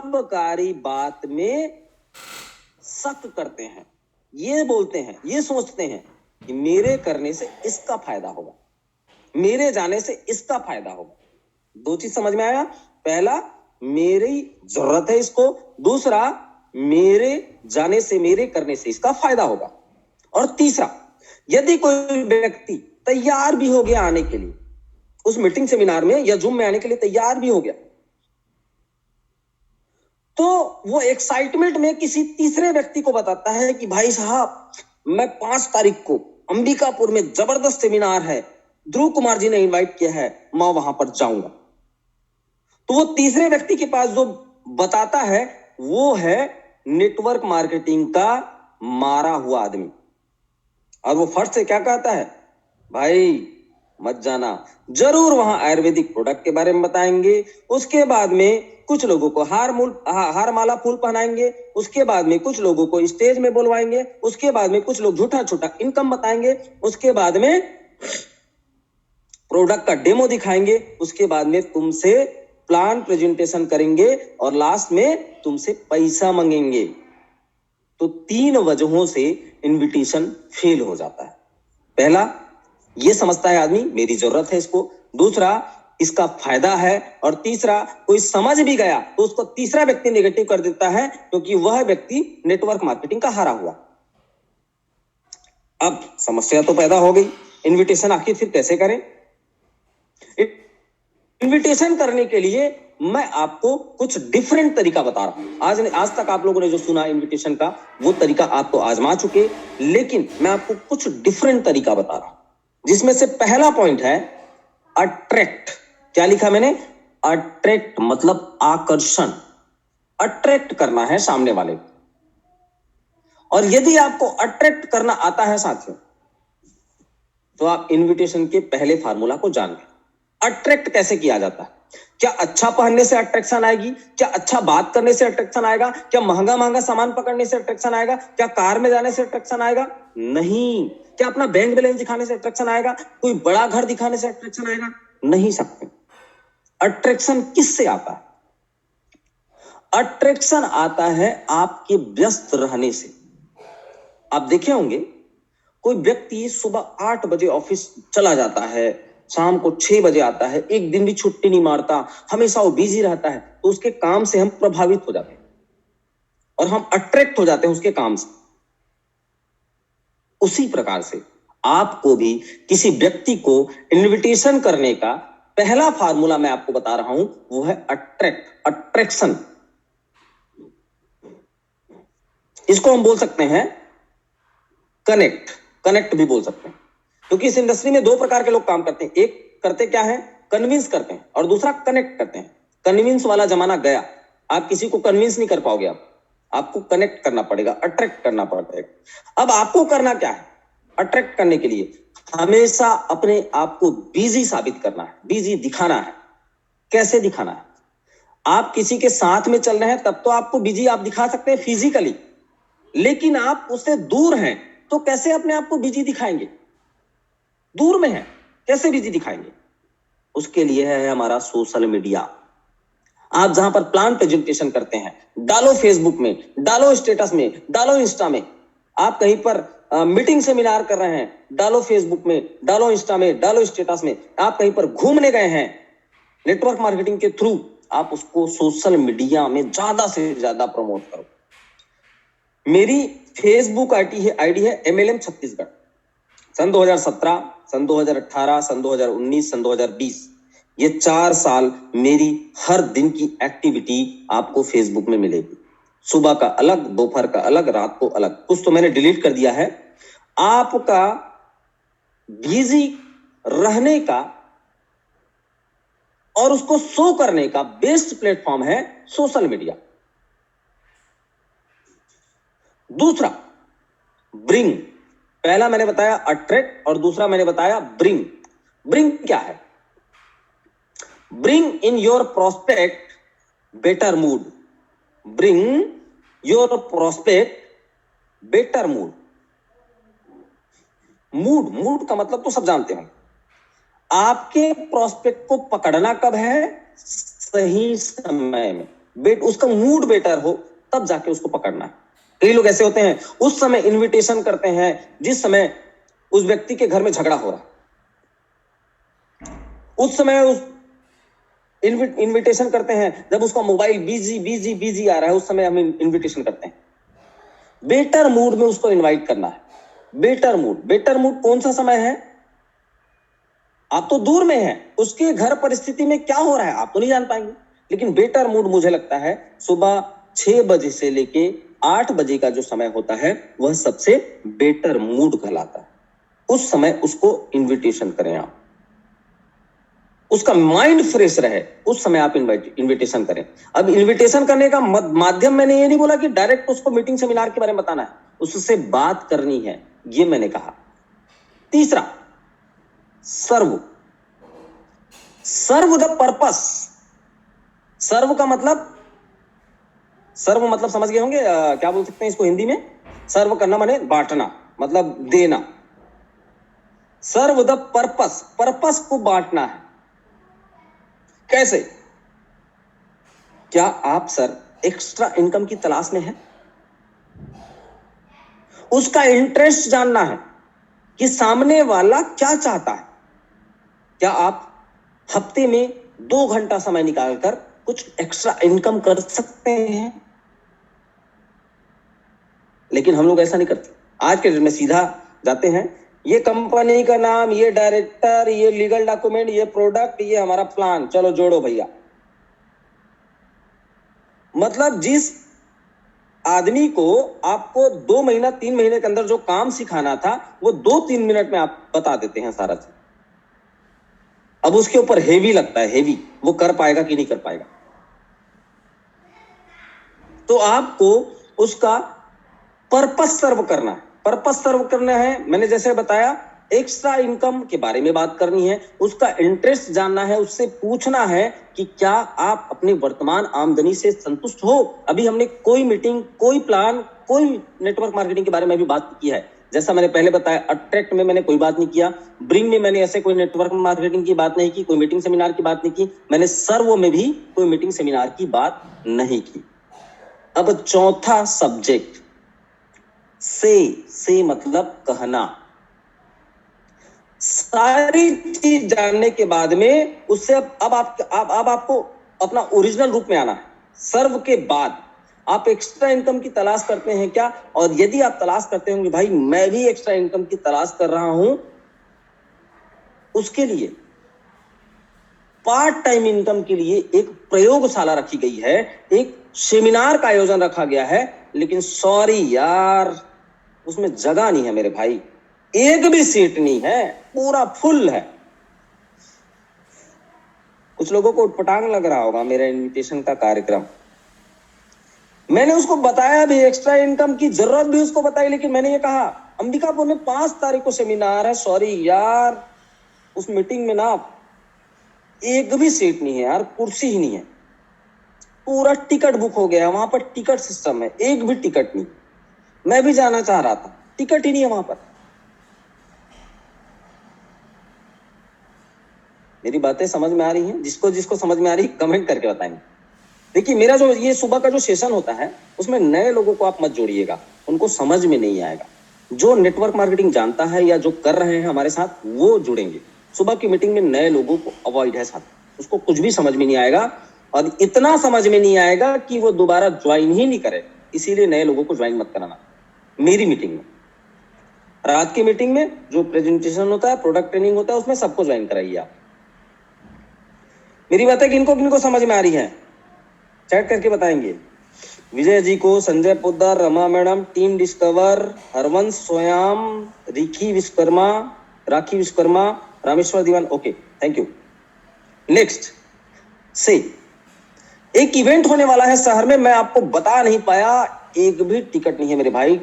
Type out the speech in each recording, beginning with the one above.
लाभकारी बात में शक करते हैं, ये बोलते हैं, ये सोचते हैं कि मेरे करने से इसका फायदा होगा, मेरे जाने से इसका फायदा होगा। दो चीज समझ में आया? पहला, मेरी जरूरत है इसको, दूसरा, मेरे जाने से, मेरे करने से इसका फायदा होगा। और तीसरा, यदि कोई व्यक्ति तैयार भी हो गया आने के लिए, उस मीटिंग सेमिनार में या जूम में आने के लिए तैयार भी हो गया, तो वो एक्साइटमेंट में किसी तीसरे व्यक्ति को बताता है कि भाई साहब, मैं 5 तारीख को अंबिकापुर में जबरदस्त सेमिनार है, ध्रुव कुमार जी ने इनवाइट किया है, मैं वहां पर जाऊंगा। तो वो तीसरे व्यक्ति के पास जो बताता है वो है नेटवर्क मार्केटिंग का मारा हुआ आदमी। और वो फर्स्ट से क्या कहता है, भाई मत जाना, जरूर वहां आयुर्वेदिक प्रोडक्ट के बारे में बताएंगे, उसके बाद में कुछ लोगों को हार माला फूल पहनाएंगे, उसके बाद में कुछ लोगों को स्टेज में बुलवाएंगे, उसके बाद में कुछ लोग झूठा छोटा इनकम बताएंगे, उसके बाद में प्रोडक्ट का डेमो दिखाएंगे, उसके बाद में तुमसे प्लान प्रेजेंटेशन करेंगे और लास्ट में तुमसे पैसा मांगेंगे। तो 3 वजहों से इनविटेशन फेल हो जाता है। पहला, ये समझता है आदमी मेरी जरूरत है इसको, दूसरा, इसका फायदा है, और तीसरा, कोई समझ भी गया तो उसको तीसरा व्यक्ति नेगेटिव कर देता है क्योंकि वह व्यक्ति नेटवर्क मार्केटिंग का हारा हुआ। अब समस्या तो पैदा हो गई, इनविटेशन आखिर फिर कैसे करें? इनविटेशन करने के लिए मैं आपको कुछ डिफरेंट तरीका बता रहा हूं। आज तक आप लोगों ने जो सुना इनविटेशन का, वो तरीका आप तो आजमा चुके, लेकिन मैं आपको कुछ डिफरेंट तरीका बता रहा हूं, जिसमें से पहला पॉइंट है अट्रैक्ट। क्या लिखा मैंने? अट्रैक्ट मतलब आकर्षण, अट्रैक्ट करना है सामने वाले को। और यदि आपको अट्रैक्ट करना आता है साथियों, तो आप इनविटेशन के पहले फार्मूला को जान लें। अट्रैक्ट कैसे किया जाता है? क्या अच्छा पहनने से अट्रैक्शन आएगी? क्या अच्छा बात करने से अट्रैक्शन आएगा? क्या महंगा महंगा सामान पकड़ने से अट्रैक्शन आएगा? क्या कार में जाने से अट्रैक्शन आएगा? नहीं। क्या अपना बैंक बैलेंस दिखाने से अट्रैक्शन आएगा? कोई बड़ा घर दिखाने से अट्रैक्शन आएगा? नहीं सकते। अट्रैक्शन किससे आता है? अट्रैक्शन आता है आपके व्यस्त रहने से। आप देखे होंगे, कोई व्यक्ति सुबह 8 बजे ऑफिस चला जाता है, शाम को 6 बजे आता है, एक दिन भी छुट्टी नहीं मारता, हमेशा वो बिजी रहता है, तो उसके काम से हम प्रभावित हो जाते हैं और हम अट्रैक्ट हो जाते हैं उसके काम से। उसी प्रकार से आपको भी किसी व्यक्ति को इनविटेशन करने का पहला फार्मूला मैं आपको बता रहा हूं, वो है अट्रैक्शन। इसको हम बोल सकते हैं कनेक्ट भी बोल सकते हैं, क्योंकि इस इंडस्ट्री में 2 प्रकार के लोग काम करते हैं। एक करते क्या है, कन्विंस करते हैं, और दूसरा कनेक्ट करते हैं। कन्विंस वाला जमाना गया, आप किसी को कन्विंस नहीं कर पाओगे, आपको कनेक्ट करना पड़ेगा, अट्रैक्ट करना पड़ेगा। अब आपको करना क्या है? अट्रैक्ट करने के लिए हमेशा अपने आप को बिजी साबित करना है, बिजी दिखाना है। कैसे दिखाना है? आप किसी के साथ में चल रहे हैं तब तो आपको बिजी आप दिखा सकते हैं फिजिकली, लेकिन आप उससे दूर हैं तो कैसे अपने आप को बिजी दिखाएंगे? दूर में है, कैसे बिजी दिखाएंगे? उसके लिए है हमारा सोशल मीडिया। आप जहां पर प्लान प्रेजेंटेशन करते हैं, डालो फेसबुक में, डालो स्टेटस में, डालो इंस्टा में। आप कहीं पर मीटिंग सेमिनार कर रहे हैं, डालो फेसबुक में, डालो इंस्टा में, डालो स्टेटस में। आप कहीं पर घूमने गए हैं, नेटवर्क मार्केटिंग के थ्रू आप उसको सोशल मीडिया में ज्यादा से ज्यादा प्रमोट करो। मेरी फेसबुक आईडी है MLM छत्तीसगढ़। सन 2017, सन 2018, सन 2019, सन 2020, ये 4 साल मेरी हर दिन की एक्टिविटी आपको फेसबुक में मिलेगी। सुबह का अलग, दोपहर का अलग, रात को अलग। कुछ तो मैंने डिलीट कर दिया है। आपका बिजी रहने का और उसको शो करने का बेस्ट प्लेटफॉर्म है सोशल मीडिया। दूसरा, ब्रिंग। पहला मैंने बताया अट्रैक्ट और दूसरा मैंने बताया ब्रिंग। ब्रिंग क्या है? Bring in your prospect better mood. Bring your prospect better mood. Mood का मतलब तो सब जानते हैं। आपके प्रोस्पेक्ट को पकड़ना कब है? सही समय में। उसका मूड बेटर हो, तब जाके उसको पकड़ना है। कई लोग ऐसे होते हैं उस समय इनविटेशन करते हैं जिस समय उस व्यक्ति के घर में झगड़ा हो रहा, उस समय उस इनविटेशन करते हैं जब उसका मोबाइल बिजी बिजी बिजी आ रहा है, उस समय हम इनविटेशन करते हैं। बेटर मूड में उसको इनवाइट करना है। बेटर मूड कौन सा समय है? आप तो दूर में हैं, उसके घर परिस्थिति में क्या हो रहा है आप तो नहीं जान पाएंगे, लेकिन बेटर मूड मुझे लगता है सुबह 6 बजे से लेके 8 बजे का जो समय होता है वह सबसे बेटर मूड कहलाता है। उस समय उसको इनविटेशन करें आप, उसका माइंड फ्रेश रहे, उस समय आप इनविटेशन करें। अब इनविटेशन करने का माध्यम मैंने ये नहीं बोला कि डायरेक्ट उसको मीटिंग सेमिनार के बारे में बताना है, उससे बात करनी है, ये मैंने कहा। तीसरा, सर्व द पर्पस। सर्व मतलब समझ गए होंगे, क्या बोल सकते हैं इसको हिंदी में? सर्व करना माने बांटना, मतलब देना। सर्व द पर्पस को बांटना है। कैसे? क्या आप सर एक्स्ट्रा इनकम की तलाश में हैं? उसका इंटरेस्ट जानना है कि सामने वाला क्या चाहता है। क्या आप हफ्ते में 2 घंटा समय निकालकर कुछ एक्स्ट्रा इनकम कर सकते हैं? लेकिन हम लोग ऐसा नहीं करते। आज के दिन में सीधा जाते हैं, ये कंपनी का नाम, ये डायरेक्टर, ये लीगल डॉक्यूमेंट, ये प्रोडक्ट, ये हमारा प्लान, चलो जोड़ो भैया। मतलब जिस आदमी को आपको 2 महीना 3 महीने के अंदर जो काम सिखाना था वो 2-3 मिनट में आप बता देते हैं सारा चीज। अब उसके ऊपर हेवी लगता है, हेवी, वो कर पाएगा कि नहीं कर पाएगा। तो आपको उसका पर्पस सर्व करना है। मैंने जैसे बताया, एक्स्ट्रा इनकम के बारे में बात करनी है, उसका इंटरेस्ट जानना है, उससे पूछना है कि क्या आप अपने वर्तमान आमदनी से संतुष्ट हो। अभी हमने कोई मीटिंग, कोई प्लान, कोई नेटवर्क मार्केटिंग के बारे में भी बात की है। जैसा मैंने पहले बताया, अट्रैक्ट में मैंने कोई बात नहीं किया, ब्रिंग में मैंने ऐसे कोई नेटवर्क मार्केटिंग की बात नहीं की, कोई मीटिंग सेमिनार की बात नहीं की, मैंने सर्व में भी कोई मीटिंग सेमिनार की बात नहीं की। अब चौथा सब्जेक्ट, से मतलब कहना। सारी चीज जानने के बाद में उससे अब आपको अपना ओरिजिनल रूप में आना है। सर्व के बाद आप एक्स्ट्रा इनकम की तलाश करते हैं क्या? और यदि आप तलाश करते होंगे भाई मैं भी एक्स्ट्रा इनकम की तलाश कर रहा हूं, उसके लिए पार्ट टाइम इनकम के लिए एक प्रयोगशाला रखी गई है, एक सेमिनार का आयोजन रखा गया है। लेकिन सॉरी यार, उसमें जगह नहीं है मेरे भाई, एक भी सीट नहीं है, पूरा फुल है। कुछ लोगों को उटपटांग लग रहा होगा मेरा इनविटेशन का कार्यक्रम। मैंने उसको बताया भी, एक्स्ट्रा इनकम की जरूरत भी उसको बताई, लेकिन मैंने ये कहा अंबिकापुर में 5 तारीख को सेमिनार है, सॉरी यार उस मीटिंग में ना एक भी सीट नहीं है यार, कुर्सी ही नहीं है, पूरा टिकट बुक हो गया है, वहां पर टिकट सिस्टम है, एक भी टिकट नहीं। मैं भी जाना चाह रहा था, टिकट ही नहीं है वहां पर। मेरी बातें समझ में आ रही हैं? जिसको समझ में आ रही कमेंट करके बताएंगे। देखिए मेरा जो ये सुबह का जो सेशन होता है उसमें नए लोगों को आप मत जोड़िएगा, उनको समझ में नहीं आएगा। जो नेटवर्क मार्केटिंग जानता है या जो कर रहे हैं हमारे साथ वो जुड़ेंगे। सुबह की मीटिंग में नए लोगों को अवॉइड है साथ, उसको कुछ भी समझ में नहीं आएगा, और इतना समझ में नहीं आएगा कि वो दोबारा ज्वाइन ही नहीं करे। इसीलिए नए लोगों को ज्वाइन मत कराना मेरी मीटिंग में। रात की मीटिंग में जो प्रेजेंटेशन होता है, प्रोडक्ट ट्रेनिंग होता है, उसमें सबको ज्वाइन कराइए आप। मेरी बातें किनको समझ में आ रही है चैट करके बताएंगे। विजय जी को, Sanjay Poddar, Rama madam, team discover, Harvansh Soyam, Rakhi Vishwakarma, Rameshwar Dewan, okay thank you. Next से एक इवेंट होने वाला है शहर में, मैं आपको बता नहीं पाया, एक भी टिकट नहीं है मेरे भाई।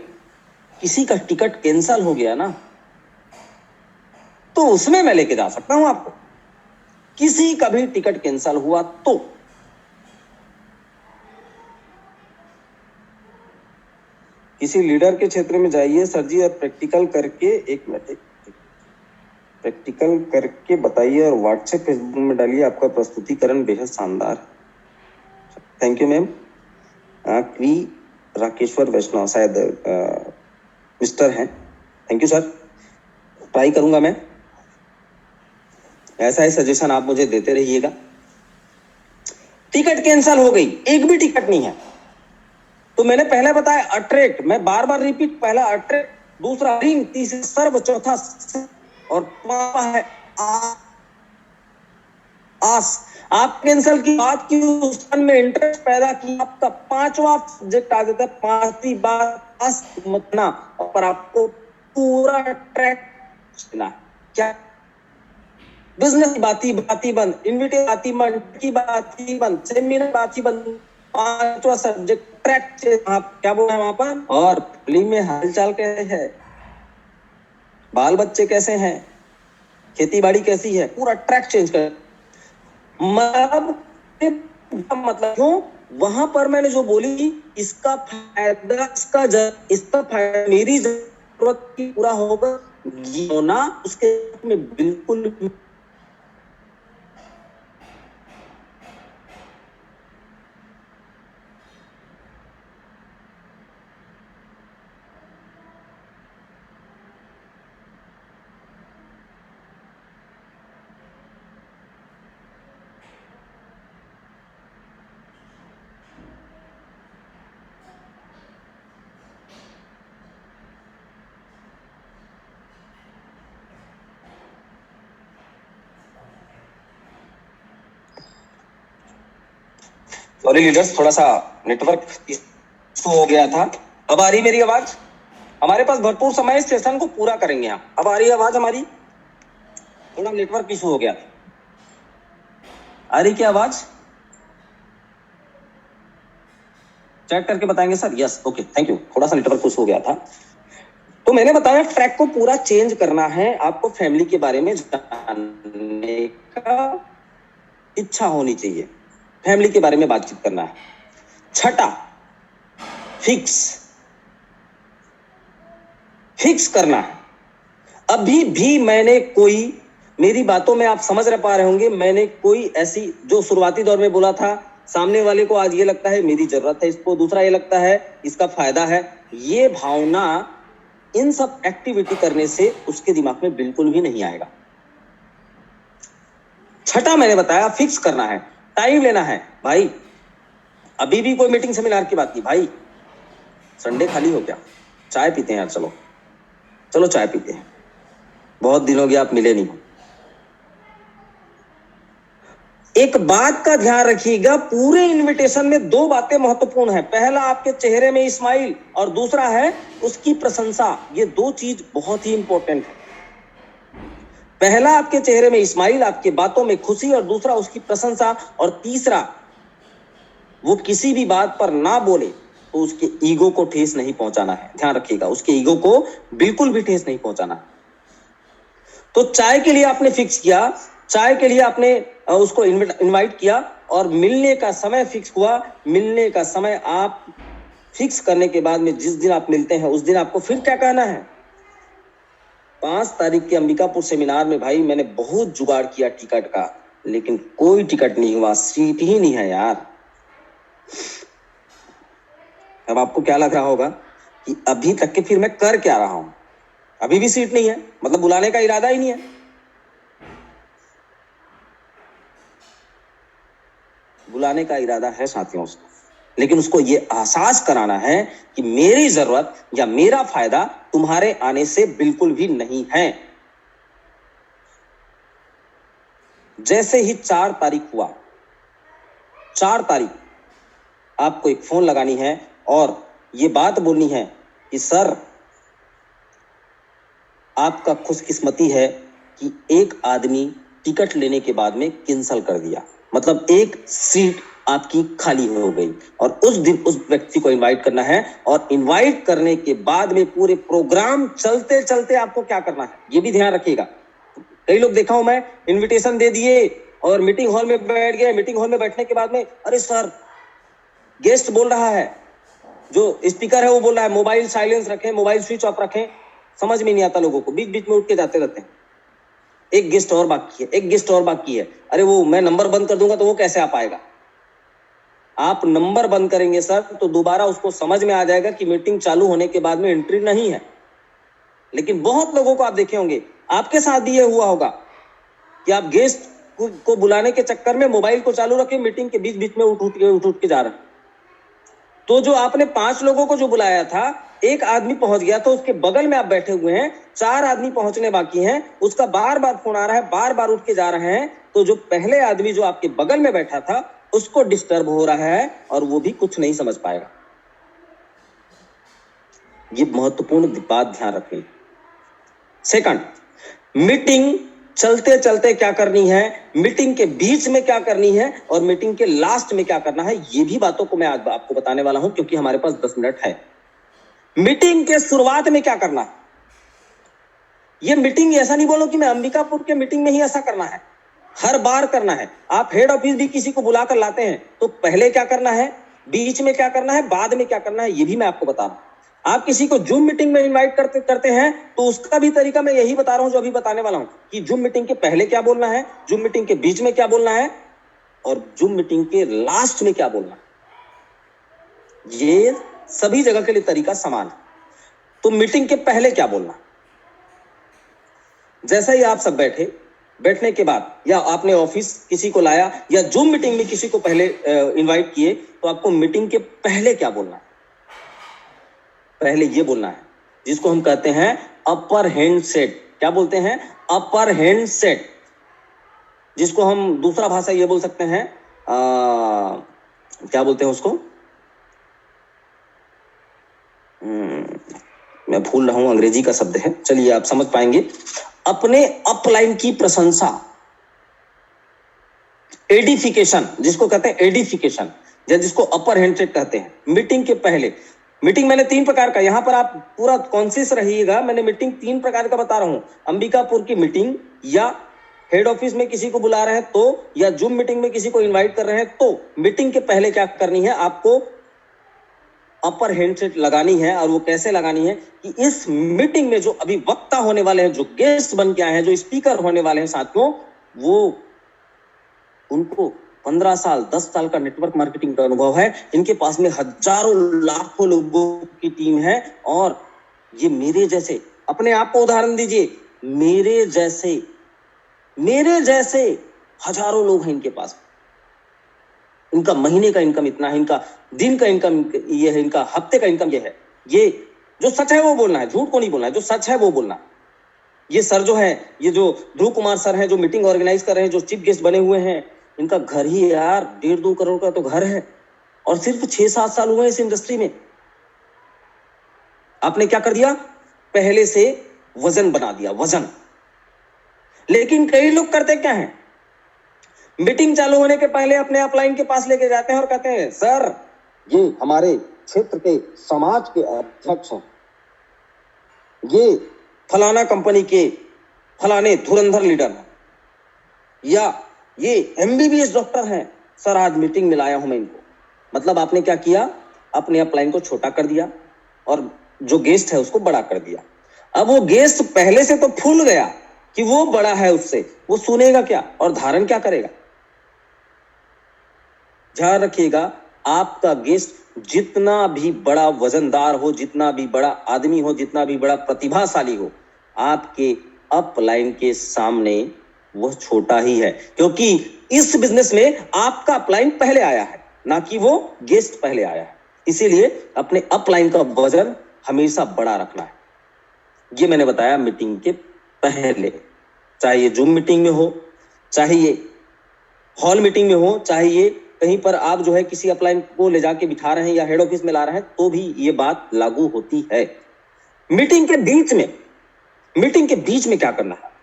किसी का टिकट कैंसिल हो गया ना तो उसमें मैं लेके जा सकता हूं आपको। किसी का भी टिकट कैंसिल हुआ तो किसी लीडर के क्षेत्र में जाइए सर जी, और प्रैक्टिकल करके, एक मिनट, प्रैक्टिकल करके बताइए और व्हाट्सएप फेसबुक में डालिए, आपका प्रस्तुतिकरण बेहद शानदार। Thank you ma'am. क्वी राकेश्वर वैष्णव शायद मिस्टर हैं। थैंक यू सर, ट्राई करूंगा मैं। ऐसा ही सजेशन आप मुझे देते रहिएगा। टिकट कैंसिल हो गई, एक भी टिकट नहीं है। तो मैंने पहले बताया अट्रैक्ट, मैं बार बार रिपीट, पहला अट्रैक्ट, दूसरा रिंग, तीसरा सर्व, चौथा और पांचवा है आस। आप कैंसिल की बात की, उस में इंटरेस्ट पैदा किया, आपका पांचवा सब्जेक्ट आ जाता है, पांचवी बात आस मतना, और आपको पूरा ट्रैक चलना। क्या बिजनेस की बाती बंद, इन्विटेशन की बाती बंद, सेमिनार बाती बंद, पांचवा सब्जेक्ट ट्रैक। आप क्या बोल रहे हैं वहां पर? और फिल्म में हालचाल कैसे है, बाल बच्चे कैसे हैं, खेती बाड़ी कैसी है, पूरा ट्रैक चेंज कर। मतलब क्यों? वहां पर मैंने जो बोली, इसका फायदा मेरी जरूरत की पूरा होगा ना, उसके में बिल्कुल सॉरी लीडर्स, थोड़ा सा नेटवर्क इशू हो गया था। अब आ रही मेरी आवाज? हमारे पास भरपूर समय इस सेशन को पूरा करेंगे हम। अब आ रही आवाज हमारी? थोड़ा नेटवर्क इशू हो गया था। आ रही क्या आवाज? चेक करके बताएंगे sir. Yes, okay, thank you. थोड़ा सा नेटवर्क इशू हो गया था। तो मैंने बताया ट्रैक को पूरा चेंज करना है, आपको फैमिली के बारे में जानने का इच्छा होनी चाहिए, फैमिली के बारे में बातचीत करना है। छठा, फिक्स करना है। अभी भी मैंने कोई, मेरी बातों में आप समझ रह पा रहे होंगे, मैंने कोई ऐसी जो शुरुआती दौर में बोला था, सामने वाले को आज ये लगता है मेरी जरूरत है इसको, दूसरा ये लगता है इसका फायदा है, ये भावना इन सब एक्टिविटी करने से उसके दिमाग में बिल्कुल भी नहीं आएगा। छठा मैंने बताया फिक्स करना है, टाइम लेना है। भाई अभी भी कोई मीटिंग सेमिनार की बात की, भाई संडे खाली हो क्या, चाय पीते हैं यार, चलो चलो चाय पीते हैं, बहुत दिन हो गया आप मिले नहीं। एक बात का ध्यान रखिएगा, पूरे इनविटेशन में दो बातें महत्वपूर्ण है। पहला आपके चेहरे में स्माइल, और दूसरा है उसकी प्रशंसा। ये दो चीज बहुत ही इंपॉर्टेंट है। पहला आपके चेहरे में स्माइल, आपके बातों में खुशी, और दूसरा उसकी प्रशंसा, और तीसरा वो किसी भी बात पर ना बोले तो उसके ईगो को ठेस नहीं पहुंचाना है। ध्यान रखिएगा, उसके ईगो को बिल्कुल भी ठेस नहीं पहुंचाना है। तो चाय के लिए आपने फिक्स किया, चाय के लिए आपने उसको इनवाइट किया, और मिलने का समय फिक्स हुआ। मिलने का समय आप फिक्स करने के बाद में जिस दिन आप मिलते हैं उस दिन आपको फिर क्या कहना है? 5 तारीख के अंबिकापुर सेमिनार में भाई मैंने बहुत जुगाड़ किया टिकट का, लेकिन कोई टिकट नहीं हुआ, सीट ही नहीं है यार। अब आपको क्या लग रहा होगा कि अभी तक के फिर मैं कर क्या रहा हूं, अभी भी सीट नहीं है, मतलब बुलाने का इरादा ही नहीं है। बुलाने का इरादा है साथियों उसको, लेकिन उसको ये एहसास कराना है कि मेरी जरूरत या मेरा फायदा तुम्हारे आने से बिल्कुल भी नहीं है। जैसे ही 4 तारीख हुआ, 4 तारीख आपको एक फोन लगानी है और ये बात बोलनी है कि सर आपका खुशकिस्मती है कि एक आदमी टिकट लेने के बाद में कैंसिल कर दिया, मतलब एक सीट आपकी खाली हो गई, और उस दिन उस व्यक्ति को इनवाइट करना है। और इनवाइट करने के बाद में पूरे प्रोग्राम चलते चलते आपको क्या करना है ये भी ध्यान रखिएगा। कई लोग देखा हूं मैं, इनविटेशन दे दिए और मीटिंग हॉल में बैठ गए। मीटिंग हॉल में बैठने के बाद में अरे सर गेस्ट बोल रहा है, जो स्पीकर है वो बोल रहा है मोबाइल साइलेंस रखें, मोबाइल स्विच ऑफ रखें। समझ में नहीं आता लोगों को, बीच बीच में उठ के जाते रहते हैं। एक गेस्ट और बाकी है, एक गेस्ट और बाकी है। अरे वो मैं नंबर बंद कर दूंगा तो वो कैसे आ पाएगा? आप नंबर बंद करेंगे सर तो दोबारा उसको समझ में आ जाएगा कि मीटिंग चालू होने के बाद में एंट्री नहीं है। लेकिन बहुत लोगों को आप देखे होंगे, आपके साथ भी ये हुआ होगा कि आप गेस्ट को बुलाने के चक्कर में मोबाइल को चालू रखे, मीटिंग के बीच बीच में उठ के जा रहे हैं। तो जो आपने 5 लोगों को जो बुलाया था, एक आदमी पहुंच गया तो उसके बगल में आप बैठे हुए हैं, 4 आदमी पहुंचने बाकी हैं, उसका बार बार फोन आ रहा है, बार बार उठ के जा रहे हैं, तो जो पहले आदमी जो आपके बगल में बैठा था उसको डिस्टर्ब हो रहा है और वो भी कुछ नहीं समझ पाएगा। ये महत्वपूर्ण बात ध्यान रखें। सेकंड, मीटिंग चलते चलते क्या करनी है, मीटिंग के बीच में क्या करनी है और मीटिंग के लास्ट में क्या करना है, ये भी बातों को मैं आज आपको बताने वाला हूं क्योंकि हमारे पास 10 मिनट है। मीटिंग के शुरुआत में क्या करना है, ये मीटिंग ऐसा नहीं बोलो कि मैं अंबिकापुर के मीटिंग में ही ऐसा करना है, हर बार करना है। आप हेड ऑफिस भी किसी को बुलाकर लाते हैं तो पहले क्या करना है, बीच में क्या करना है, बाद में क्या करना है, ये भी मैं आपको बता रहा हूं। आप किसी को जूम मीटिंग में इनवाइट करते हैं तो उसका भी तरीका मैं यही बता रहा हूं जो अभी बताने वाला हूं कि जूम मीटिंग के पहले क्या बोलना है, जूम मीटिंग के बीच में क्या बोलना है और जूम मीटिंग के लास्ट में क्या बोलना है। ये सभी जगह के लिए तरीका समान है। तो मीटिंग के पहले क्या बोलना, जैसा ही आप सब बैठने के बाद या आपने ऑफिस किसी को लाया या जूम मीटिंग में किसी को पहले इनवाइट किए तो आपको मीटिंग के पहले क्या बोलना है, पहले ये बोलना है जिसको हम कहते हैं अपर हैंड सेट। क्या बोलते हैं, अपर हैंड सेट, जिसको हम दूसरा भाषा ये बोल सकते हैं क्या बोलते हैं उसको, मैं भूल रहा हूं, अंग्रेजी का शब्द है, चलिए आप समझ पाएंगे। अपने अपलाइन की प्रशंसा, एडिफिकेशन, जिसको कहते हैं एडिफिकेशन या जिसको अपर हैंड सेट कहते हैं। मीटिंग के पहले, मीटिंग मैंने 3 प्रकार का, यहां पर आप पूरा कॉन्शियस रहिएगा, मैंने मीटिंग 3 प्रकार का बता रहा हूं। अंबिकापुर की मीटिंग या हेड ऑफिस में किसी को बुला रहे हैं तो, या जूम मीटिंग में किसी को इनवाइट कर रहे हैं तो मीटिंग के पहले क्या करनी है, आपको अपर हैंड सेट लगानी है। और वो कैसे लगानी है कि इस मीटिंग में जो अभी वक्ता होने वाले हैं, जो गेस्ट बन के आए हैं, जो स्पीकर होने वाले हैं साथियों, वो उनको 15 साल 10 साल का नेटवर्क मार्केटिंग का अनुभव है, इनके पास में हजारों लाखों लोगों की टीम है और ये मेरे जैसे, अपने आप को उदाहरण दीजिए, मेरे जैसे हजारों लोग हैं इनके पास। इनका महीने का इनकम इतना है, इनका दिन का इनकम ये है, इनका हफ्ते का इनकम ये है। ये जो सच है वो बोलना है, झूठ को नहीं बोलना है, जो सच है वो बोलना। ये सर जो है, ये जो ध्रुव कुमार सर हैं, जो मीटिंग ऑर्गेनाइज कर रहे हैं, जो चीफ गेस्ट बने हुए हैं, इनका घर ही यार 1.5-2 करोड़ का तो घर है और सिर्फ 6-7 साल हुए इस इंडस्ट्री में। आपने क्या कर दिया, पहले से वजन बना दिया, वजन। लेकिन कई लोग करते क्या है, मीटिंग चालू होने के पहले अपने अपलाइन के पास लेके जाते हैं और कहते हैं सर ये हमारे क्षेत्र के समाज के अध्यक्ष हैं, ये फलाना कंपनी के फलाने धुरंधर लीडर हैं, या ये एमबीबीएस डॉक्टर हैं, सर आज मीटिंग में लाया हूं मैं इनको। मतलब आपने क्या किया, अपने अपलाइन को छोटा कर दिया और जो गेस्ट है उसको बड़ा कर दिया। अब वो गेस्ट पहले से तो फूल गया कि वो बड़ा है, उससे वो सुनेगा क्या और धारण क्या करेगा। ध्यान रखिएगा, आपका गेस्ट जितना भी बड़ा वजनदार हो, जितना भी बड़ा आदमी हो, जितना भी बड़ा प्रतिभाशाली हो, आपके अपलाइन के सामने वह छोटा ही है, क्योंकि इस बिजनेस में आपका अपलाइन पहले आया है, ना कि वो गेस्ट पहले आया है। इसीलिए अपने अपलाइन का वजन हमेशा बड़ा रखना है। ये मैंने बताया मीटिंग के पहले, चाहे ये जूम मीटिंग में हो, चाहे ये हॉल मीटिंग में हो, चाहे ये कहीं पर आप जो है किसी अपलाइन को ले जाके बिठा रहे हैं या हेड ऑफिस में ला रहे हैं, तो भी ये बात लागू होती है। मीटिंग के बीच में क्या करना है,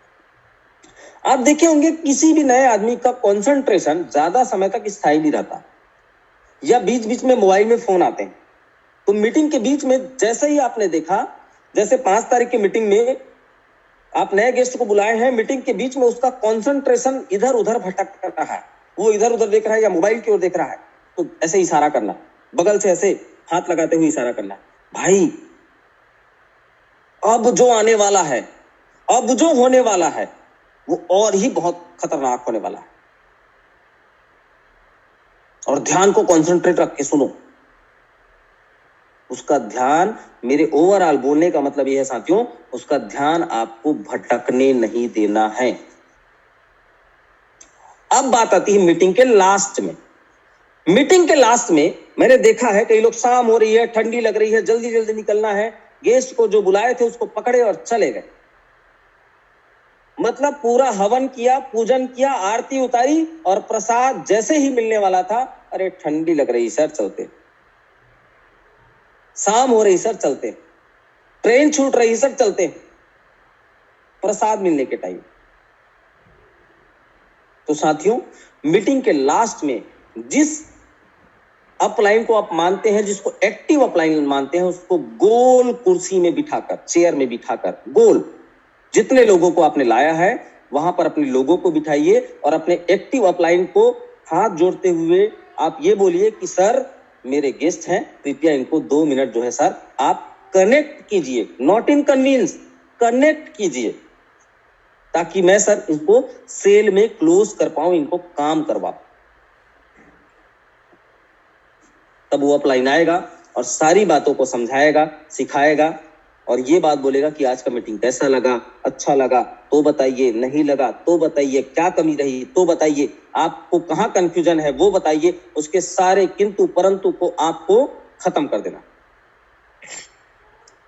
आप देखे होंगे किसी भी नए आदमी का कंसंट्रेशन ज्यादा समय तक स्थायी नहीं रहता, या बीच बीच में मोबाइल में फोन आते हैं। तो मीटिंग के बीच में जैसे ही आपने देखा, जैसे 5 तारीख की मीटिंग में आप नए गेस्ट को बुलाए हैं, मीटिंग के बीच में उसका कंसंट्रेशन इधर उधर भटक रहा है, वो इधर उधर देख रहा है या मोबाइल की ओर देख रहा है, तो ऐसे इशारा करना, बगल से ऐसे हाथ लगाते हुए इशारा करना, भाई अब जो आने वाला है, अब जो होने वाला है वो और ही बहुत खतरनाक होने वाला है। और ध्यान को कॉन्सेंट्रेट रख के सुनो। उसका ध्यान, मेरे ओवरऑल बोलने का मतलब यह है साथियों, उसका ध्यान आपको भटकने नहीं देना है। अब बात आती है मीटिंग के लास्ट में। मीटिंग के लास्ट में मैंने देखा है कई लोग, शाम हो रही है, ठंडी लग रही है, जल्दी जल्दी निकलना है, गेस्ट को जो बुलाए थे उसको पकड़े और चले गए। मतलब पूरा हवन किया, पूजन किया, आरती उतारी और प्रसाद जैसे ही मिलने वाला था, अरे ठंडी लग रही सर चलते, शाम हो रही सर चलते, ट्रेन छूट रही सर चलते, प्रसाद मिलने के टाइम। तो साथियों, मीटिंग के लास्ट में जिस अपलाइन को आप मानते हैं, जिसको एक्टिव अपलाइन मानते हैं, उसको गोल कुर्सी में बिठाकर, चेयर में बिठाकर, गोल जितने लोगों को आपने लाया है वहां पर अपने लोगों को बिठाइए और अपने एक्टिव अपलाइन को हाथ जोड़ते हुए आप ये बोलिए कि सर मेरे गेस्ट हैं, कृपया इनको 2 मिनट जो है सर आप कनेक्ट कीजिए, नॉट इन कन्विंस, कनेक्ट कीजिए, ताकि मैं सर इनको सेल में क्लोज कर पाऊं, इनको काम करवा पाऊं। तब वो अपलाइन आएगा और सारी बातों को समझाएगा, सिखाएगा और ये बात बोलेगा कि आज का मीटिंग कैसा लगा, अच्छा लगा तो बताइए, नहीं लगा तो बताइए, क्या कमी रही तो बताइए, आपको कहां कंफ्यूजन है वो बताइए। उसके सारे किंतु परंतु को आपको खत्म कर देना।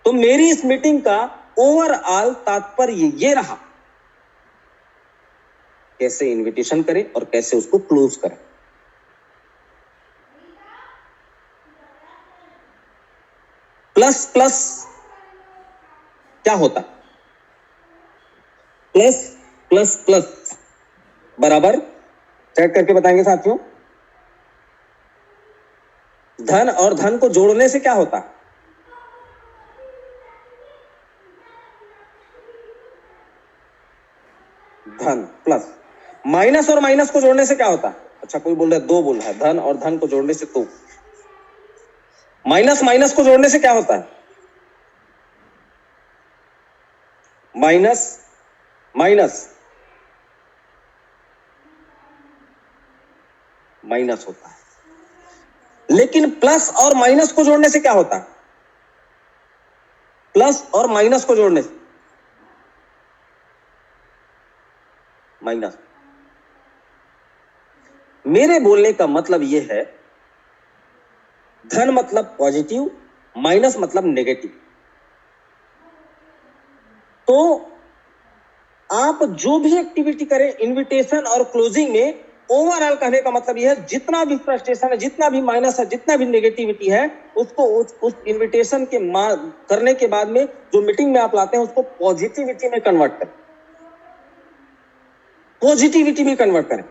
तो मेरी इस मीटिंग का ओवरऑल तात्पर्य ये रहा, कैसे इनविटेशन करें और कैसे उसको क्लोज करें। प्लस प्लस क्या होता? प्लस प्लस प्लस बराबर, चेक करके बताएंगे साथियों, धन और धन को जोड़ने से क्या होता? धन प्लस। माइनस और माइनस को जोड़ने से क्या होता? अच्छा कोई बोल रहा है, 2 बोल रहा है, धन और धन को जोड़ने से 2। माइनस माइनस को जोड़ने से क्या होता है? माइनस माइनस माइनस होता है। लेकिन प्लस और माइनस को जोड़ने से क्या होता है? प्लस और माइनस को जोड़ने से माइनस। मेरे बोलने का मतलब यह है, धन मतलब पॉजिटिव, माइनस मतलब नेगेटिव। तो आप जो भी एक्टिविटी करें इनविटेशन और क्लोजिंग में, ओवरऑल कहने का मतलब यह है, जितना भी फ्रस्ट्रेशन है, जितना भी माइनस है, जितना भी नेगेटिविटी है, उसको उस इनविटेशन के करने के बाद में जो मीटिंग में आप लाते हैं उसको पॉजिटिविटी में कन्वर्ट करें, पॉजिटिविटी में कन्वर्ट करें।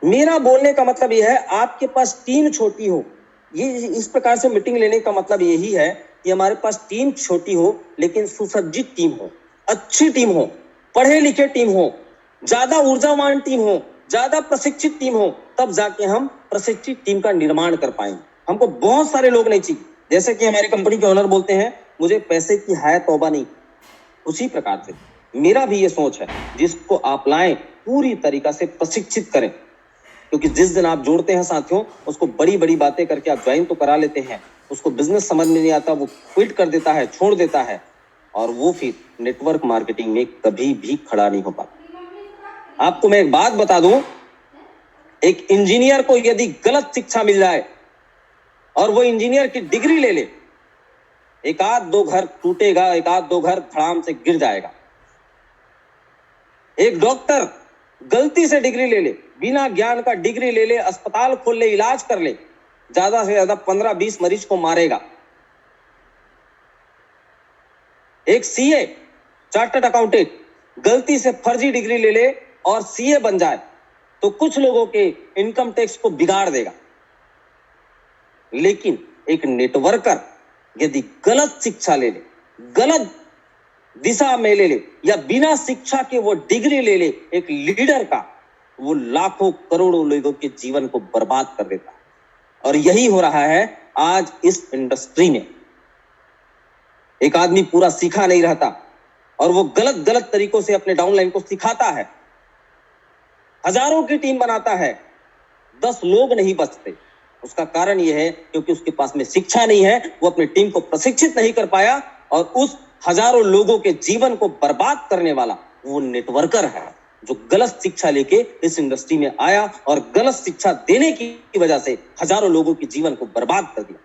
मेरा बोलने का मतलब यह है, आपके पास टीम छोटी हो, ये इस प्रकार से मीटिंग लेने का मतलब यही है कि हमारे पास टीम छोटी हो लेकिन सुसज्जित टीम हो, अच्छी टीम हो, पढ़े लिखे टीम हो, ज्यादा ऊर्जावान टीम हो, ज्यादा प्रशिक्षित टीम हो, तब जाके हम प्रशिक्षित टीम का निर्माण कर पाएंगे। हमको बहुत सारे लोग नहीं चाहिए, जैसे कि हमारी कंपनी के ओनर बोलते हैं, मुझे पैसे की हाय तौबा नहीं। उसी प्रकार से मेरा भी ये सोच है, जिसको आप लाएं पूरी तरीका से प्रशिक्षित करें, क्योंकि जिस दिन आप जोड़ते हैं साथियों, उसको बड़ी बड़ी बातें करके आप ज्वाइन तो करा लेते हैं, उसको बिजनेस समझ में नहीं आता, वो क्विट कर देता है, छोड़ देता है, और वो फिर नेटवर्क मार्केटिंग में कभी भी खड़ा नहीं हो पाता। आपको मैं एक बात बता दूं, एक इंजीनियर को यदि गलत शिक्षा मिल जाए और वो इंजीनियर की डिग्री ले ले, एक आध दो घर टूटेगा, एक आध दो घर धड़ाम से गिर जाएगा। एक डॉक्टर गलती से डिग्री ले ले, बिना ज्ञान का डिग्री ले ले, अस्पताल खोल ले, इलाज कर ले, ज्यादा से ज्यादा 15-20 मरीज को मारेगा। एक सीए, चार्टर्ड अकाउंटेंट, गलती से फर्जी डिग्री ले ले और सीए बन जाए तो कुछ लोगों के इनकम टैक्स को बिगाड़ देगा। लेकिन एक नेटवर्कर यदि गलत शिक्षा ले ले, गलत दिशा में ले ले, या बिना शिक्षा के वो डिग्री ले ले एक लीडर का, वो लाखों करोड़ों लोगों के जीवन को बर्बाद कर देता है। और यही हो रहा है आज इस इंडस्ट्री में। एक आदमी पूरा सीखा नहीं रहता और वो गलत गलत तरीकों से अपने डाउनलाइन को सिखाता है, हजारों की टीम बनाता है, 10 लोग नहीं बचते। उसका कारण यह है क्योंकि उसके पास में शिक्षा नहीं है, वो अपनी टीम को प्रशिक्षित नहीं कर पाया, और उस हजारों लोगों के जीवन को बर्बाद करने वाला वो नेटवर्कर है जो गलत शिक्षा लेके इस इंडस्ट्री में आया और गलत शिक्षा देने की वजह से हजारों लोगों के जीवन को बर्बाद कर दिया।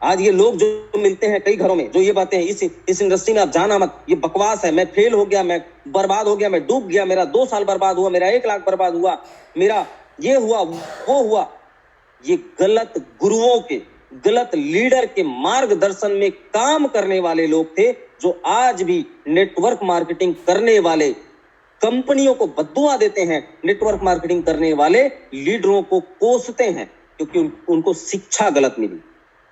आज ये लोग जो मिलते हैं कई घरों में, जो ये बातें हैं इस इंडस्ट्री में आप जाना मत, ये बकवास है, मैं फेल हो गया, मैं बर्बाद हो गया, मैं डूब गया, मेरा 2 साल बर्बाद हुआ, मेरा 1 लाख बर्बाद हुआ, मेरा ये हुआ वो हुआ, ये गलत गुरुओं के, गलत लीडर के मार्गदर्शन में काम करने वाले लोग थे जो आज भी नेटवर्क मार्केटिंग करने वाले कंपनियों को बद्दुआ देते हैं, नेटवर्क मार्केटिंग करने वाले लीडरों को कोसते हैं क्योंकि उनको शिक्षा गलत मिली।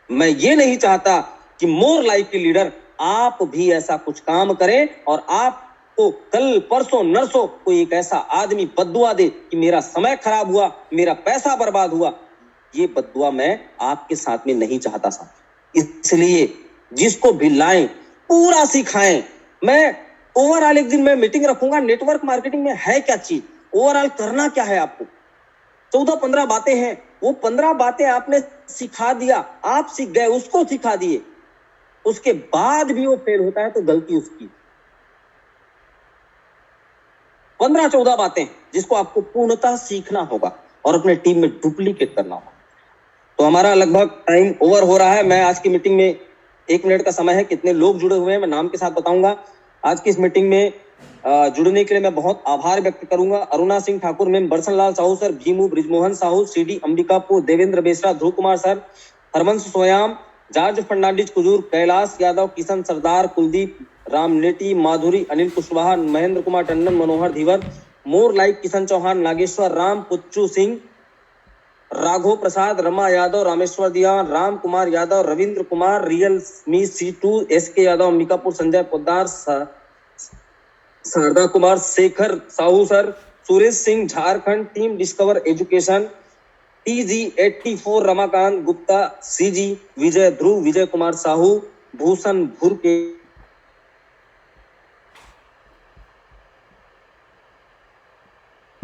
मैं ये नहीं चाहता कि मोर लाइक के लीडर आप भी ऐसा कुछ काम करें और आपको कल परसों नरसों कोई एक ऐसा आदमी बद्दुआ दे कि मेरा समय खराब हुआ, मेरा पैसा बर्बाद हुआ। ये बद्दुआ मैं आपके साथ में नहीं चाहता साहब। इसलिए जिसको भी लाएं पूरा सिखाएं। मैं ओवरऑल एक दिन मैं मीटिंग रखूंगा, नेटवर्क मार्केटिंग में है क्या चीज, ओवरऑल करना क्या है आपको। 14-15 बातें हैं, वो 15 बातें आपने सिखा दिया, आप सीख गए, उसको सिखा दिए, उसके बाद भी वो फेल होता है तो गलती उसकी। 15-14 बातें जिसको आपको पूर्णतः सीखना होगा और अपने टीम में डुप्लीकेट करना होगा। तो हमारा लगभग टाइम ओवर हो रहा है। मैं आज की मीटिंग में 1 मिनट का समय है, कितने लोग जुड़े हुए हैं मैं नाम के साथ बताऊंगा। आज की इस मीटिंग में जुड़ने के लिए मैं बहुत आभार व्यक्त करूंगा। अरुणा सिंह ठाकुर मैम, बरसन लाल साहू सर, भीमू ब्रिजमोहन साहू, सीडी अंबिकापुर, देवेंद्र बेसरा, ध्रुव कुमार सर, हरवंश सोयाम, जॉर्ज फर्नांडिस कुजूर, कैलाश यादव, किशन सरदार, कुलदीप रामनेटी, माधुरी, अनिल कुशवाहा, महेंद्र कुमार टंडन, मनोहर धीवर, मोर लाइक किशन चौहान, नागेश्वर राम, पुच्चू सिंह, राघव प्रसाद, रमा यादव, रामेश्वर दिया, Ram Kumar Yadav, Ravindra Kumar, real me C2, SK Yadav, Ambikapur, Sanjay Poddar, Sharda Kumar, Shekhar Sahu sir, Suresh Singh Jharkhand, team discover education, TG84, Ramakant Gupta, CG, विजय ध्रुव, विजय कुमार साहू, भूषण भुरके,